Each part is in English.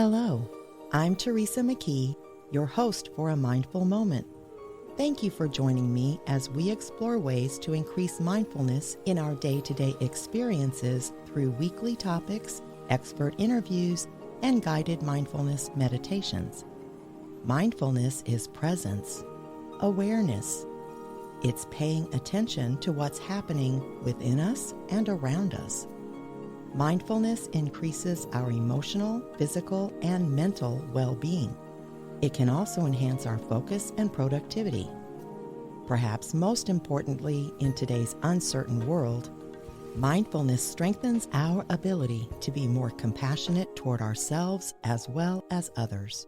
Hello, I'm Teresa McKee, your host for A Mindful Moment. Thank you for joining me as we explore ways to increase mindfulness in our day-to-day experiences through weekly topics, expert interviews, and guided mindfulness meditations. Mindfulness is presence, awareness. It's paying attention to what's happening within us and around us. Mindfulness increases our emotional, physical, and mental well-being. It can also enhance our focus and productivity. Perhaps most importantly, in today's uncertain world, mindfulness strengthens our ability to be more compassionate toward ourselves as well as others.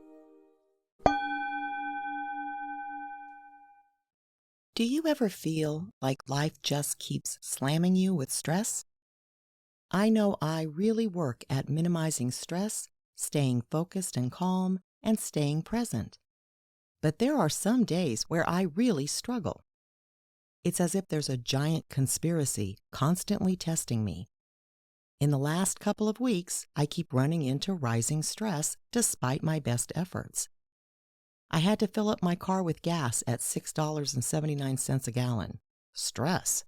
Do you ever feel like life just keeps slamming you with stress? I know I really work at minimizing stress, staying focused and calm, and staying present. But there are some days where I really struggle. It's as if there's a giant conspiracy constantly testing me. In the last couple of weeks, I keep running into rising stress despite my best efforts. I had to fill up my car with gas at $6.79 a gallon. Stress.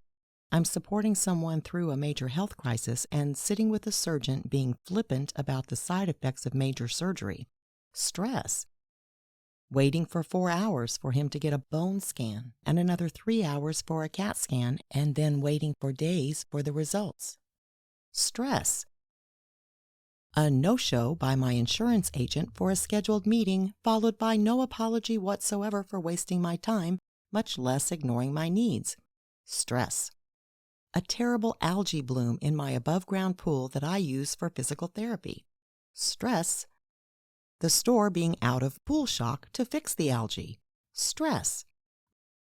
I'm supporting someone through a major health crisis and sitting with a surgeon being flippant about the side effects of major surgery. Stress. Waiting for 4 hours for him to get a bone scan and another 3 hours for a CAT scan and then waiting for days for the results. Stress. A no-show by my insurance agent for a scheduled meeting followed by no apology whatsoever for wasting my time, much less ignoring my needs. Stress. A terrible algae bloom in my above-ground pool that I use for physical therapy. Stress. The store being out of pool shock to fix the algae. Stress.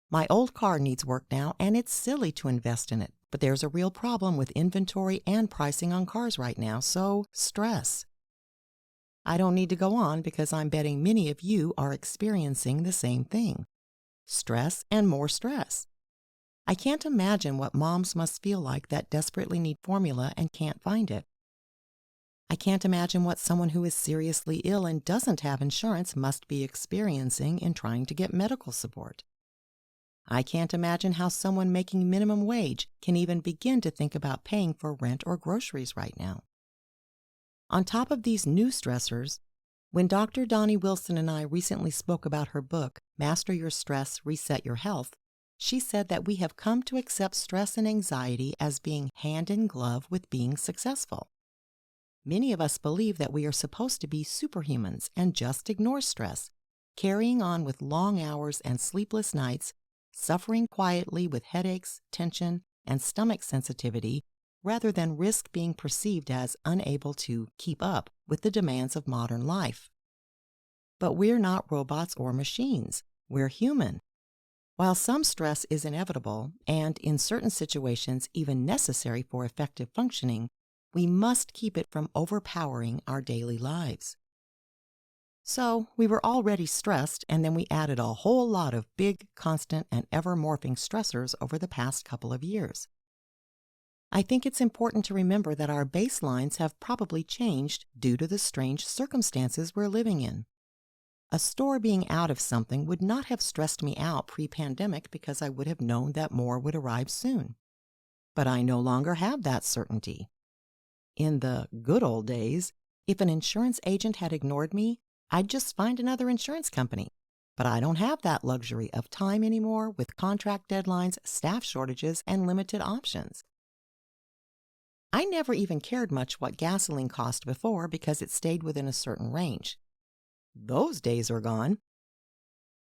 My old car needs work now, and it's silly to invest in it, but there's a real problem with inventory and pricing on cars right now, so stress. I don't need to go on because I'm betting many of you are experiencing the same thing. Stress and more stress. I can't imagine what moms must feel like that desperately need formula and can't find it. I can't imagine what someone who is seriously ill and doesn't have insurance must be experiencing in trying to get medical support. I can't imagine how someone making minimum wage can even begin to think about paying for rent or groceries right now. On top of these new stressors, when Dr. Donnie Wilson and I recently spoke about her book, Master Your Stress, Reset Your Health, she said that we have come to accept stress and anxiety as being hand in glove with being successful. Many of us believe that we are supposed to be superhumans and just ignore stress, carrying on with long hours and sleepless nights, suffering quietly with headaches, tension, and stomach sensitivity, rather than risk being perceived as unable to keep up with the demands of modern life. But we're not robots or machines. We're human. While some stress is inevitable and, in certain situations, even necessary for effective functioning, we must keep it from overpowering our daily lives. So, we were already stressed, and then we added a whole lot of big, constant, and ever-morphing stressors over the past couple of years. I think it's important to remember that our baselines have probably changed due to the strange circumstances we're living in. A store being out of something would not have stressed me out pre-pandemic because I would have known that more would arrive soon. But I no longer have that certainty. In the good old days, if an insurance agent had ignored me, I'd just find another insurance company. But I don't have that luxury of time anymore with contract deadlines, staff shortages, and limited options. I never even cared much what gasoline cost before because it stayed within a certain range. Those days are gone.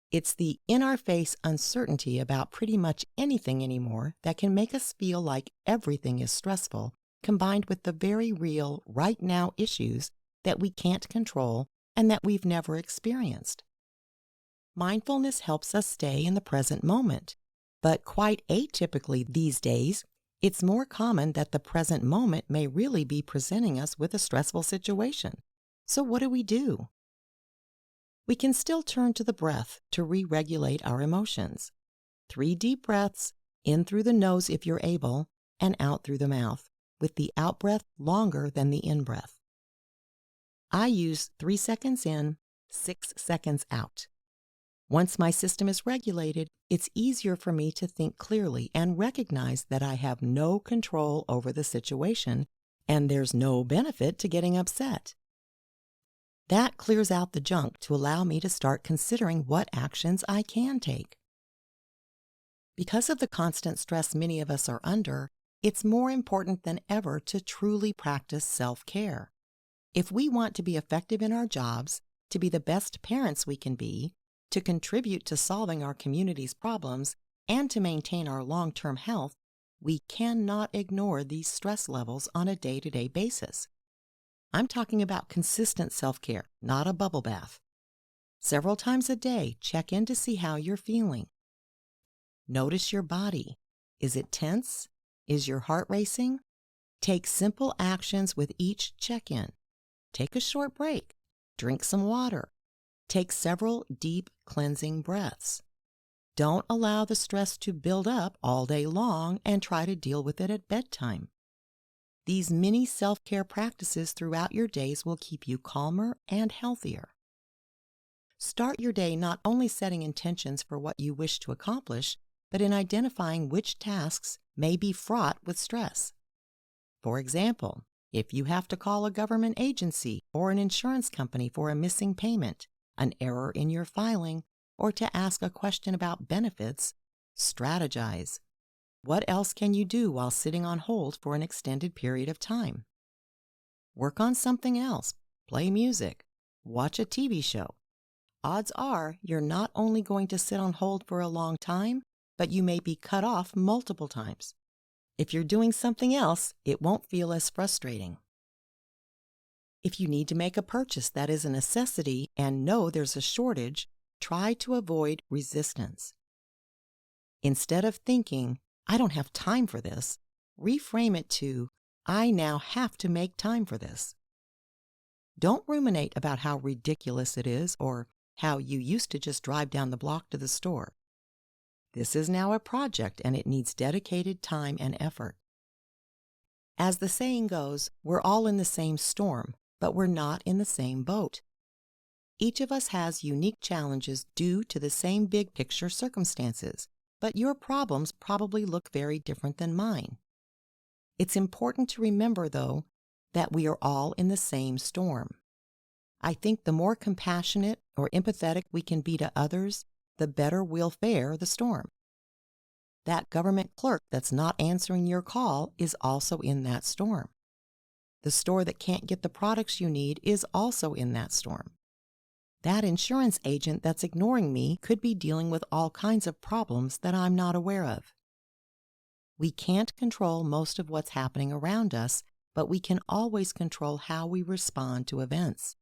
It's the in-our-face uncertainty about pretty much anything anymore that can make us feel like everything is stressful, combined with the very real, right-now issues that we can't control and that we've never experienced. Mindfulness helps us stay in the present moment, but quite atypically these days, it's more common that the present moment may really be presenting us with a stressful situation. So what do? We can still turn to the breath to re-regulate our emotions. 3 deep breaths, in through the nose if you're able, and out through the mouth, with the out-breath longer than the in-breath. I use 3 seconds in, 6 seconds out. Once my system is regulated, it's easier for me to think clearly and recognize that I have no control over the situation and there's no benefit to getting upset. That clears out the junk to allow me to start considering what actions I can take. Because of the constant stress many of us are under, it's more important than ever to truly practice self-care. If we want to be effective in our jobs, to be the best parents we can be, to contribute to solving our community's problems, and to maintain our long-term health, we cannot ignore these stress levels on a day-to-day basis. I'm talking about consistent self-care, not a bubble bath. Several times a day, check in to see how you're feeling. Notice your body. Is it tense? Is your heart racing? Take simple actions with each check-in. Take a short break. Drink some water. Take several deep cleansing breaths. Don't allow the stress to build up all day long and try to deal with it at bedtime. These mini self-care practices throughout your days will keep you calmer and healthier. Start your day not only setting intentions for what you wish to accomplish, but in identifying which tasks may be fraught with stress. For example, if you have to call a government agency or an insurance company for a missing payment, an error in your filing, or to ask a question about benefits, strategize. What else can you do while sitting on hold for an extended period of time? Work on something else, play music, watch a TV show. Odds are you're not only going to sit on hold for a long time, but you may be cut off multiple times. If you're doing something else, it won't feel as frustrating. If you need to make a purchase that is a necessity and know there's a shortage, try to avoid resistance. Instead of thinking, I don't have time for this, reframe it to, I now have to make time for this. Don't ruminate about how ridiculous it is or how you used to just drive down the block to the store. This is now a project and it needs dedicated time and effort. As the saying goes, we're all in the same storm, but we're not in the same boat. Each of us has unique challenges due to the same big picture circumstances, but your problems probably look very different than mine. It's important to remember, though, that we are all in the same storm. I think the more compassionate or empathetic we can be to others, the better we'll fare the storm. That government clerk that's not answering your call is also in that storm. The store that can't get the products you need is also in that storm. That insurance agent that's ignoring me could be dealing with all kinds of problems that I'm not aware of. We can't control most of what's happening around us, but we can always control how we respond to events.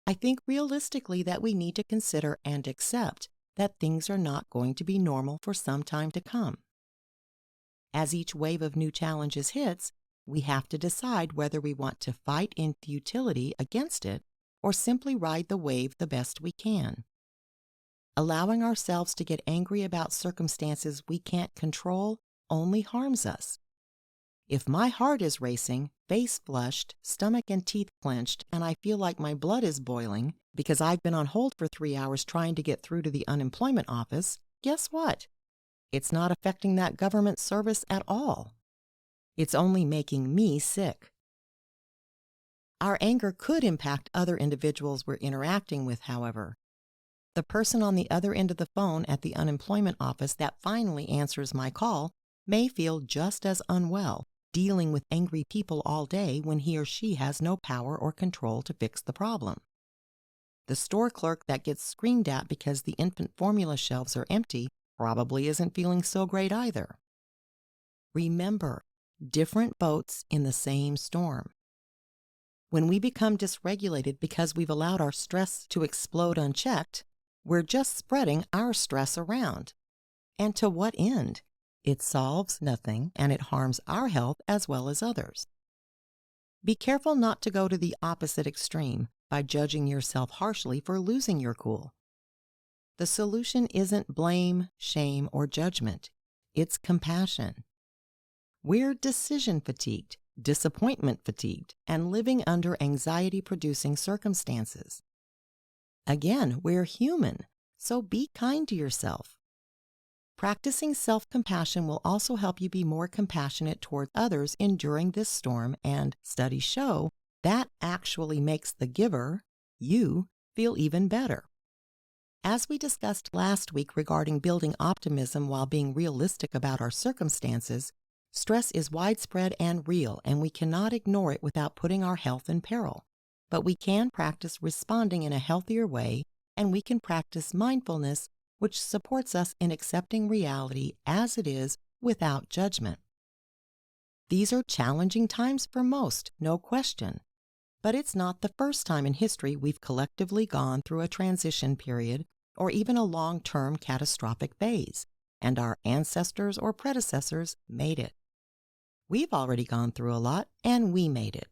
I think realistically that we need to consider and accept that things are not going to be normal for some time to come. As each wave of new challenges hits, we have to decide whether we want to fight in futility against it or simply ride the wave the best we can. Allowing ourselves to get angry about circumstances we can't control only harms us. If my heart is racing, face flushed, stomach and teeth clenched, and I feel like my blood is boiling because I've been on hold for 3 hours trying to get through to the unemployment office, guess what? It's not affecting that government service at all. It's only making me sick. Our anger could impact other individuals we're interacting with, however. The person on the other end of the phone at the unemployment office that finally answers my call may feel just as unwell, dealing with angry people all day when he or she has no power or control to fix the problem. The store clerk that gets screamed at because the infant formula shelves are empty probably isn't feeling so great either. Remember, different boats in the same storm. When we become dysregulated because we've allowed our stress to explode unchecked, we're just spreading our stress around. And to what end? It solves nothing and it harms our health as well as others. Be careful not to go to the opposite extreme by judging yourself harshly for losing your cool. The solution isn't blame, shame, or judgment. It's compassion. We're decision fatigued, disappointment fatigued, and living under anxiety-producing circumstances. Again, we're human, so be kind to yourself. Practicing self-compassion will also help you be more compassionate toward others enduring this storm, and studies show that actually makes the giver, you, feel even better. As we discussed last week regarding building optimism while being realistic about our circumstances, stress is widespread and real, and we cannot ignore it without putting our health in peril. But we can practice responding in a healthier way, and we can practice mindfulness, which supports us in accepting reality as it is without judgment. These are challenging times for most, no question. But it's not the first time in history we've collectively gone through a transition period or even a long-term catastrophic phase, and our ancestors or predecessors made it. We've already gone through a lot, and we made it.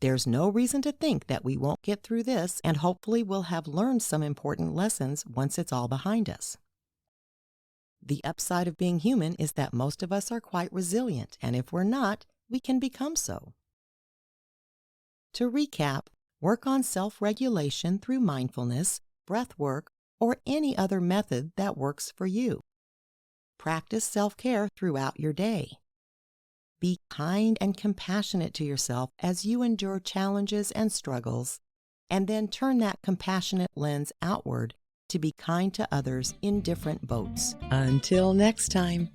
There's no reason to think that we won't get through this, and hopefully we'll have learned some important lessons once it's all behind us. The upside of being human is that most of us are quite resilient, and if we're not, we can become so. To recap, work on self-regulation through mindfulness, breath work, or any other method that works for you. Practice self-care throughout your day. Be kind and compassionate to yourself as you endure challenges and struggles, and then turn that compassionate lens outward to be kind to others in different boats. Until next time,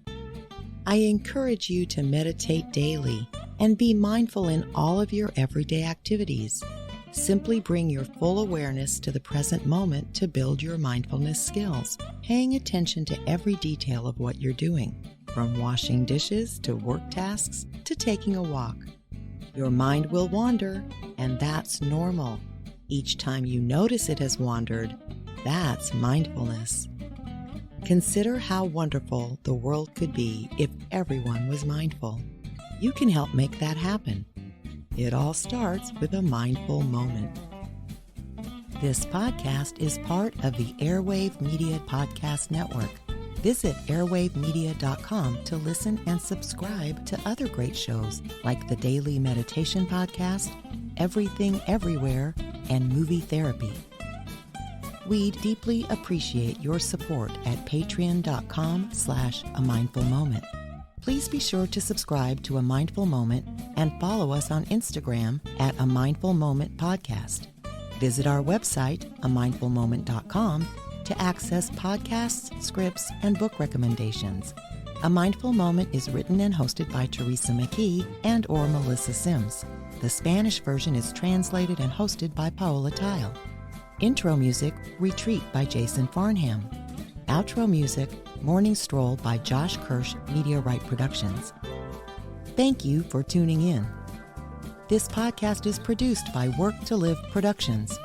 I encourage you to meditate daily and be mindful in all of your everyday activities. Simply bring your full awareness to the present moment to build your mindfulness skills, paying attention to every detail of what you're doing, from washing dishes to work tasks to taking a walk. Your mind will wander, and that's normal. Each time you notice it has wandered, that's mindfulness. Consider how wonderful the world could be if everyone was mindful. You can help make that happen. It all starts with a mindful moment. This podcast is part of the Airwave Media Podcast Network. Visit airwavemedia.com to listen and subscribe to other great shows like the Daily Meditation Podcast, Everything Everywhere, and Movie Therapy. We'd deeply appreciate your support at patreon.com/amindfulmoment. Please be sure to subscribe to A Mindful Moment and follow us on Instagram at A Mindful Moment Podcast. Visit our website, amindfulmoment.com, to access podcasts, scripts, and book recommendations. A Mindful Moment is written and hosted by Teresa McKee and/or Melissa Sims. The Spanish version is translated and hosted by Paola Tile. Intro music, Retreat by Jason Farnham. Outro music, Morning Stroll by Josh Kirsch, Media Right Productions. Thank you for tuning in. This podcast is produced by Work to Live Productions.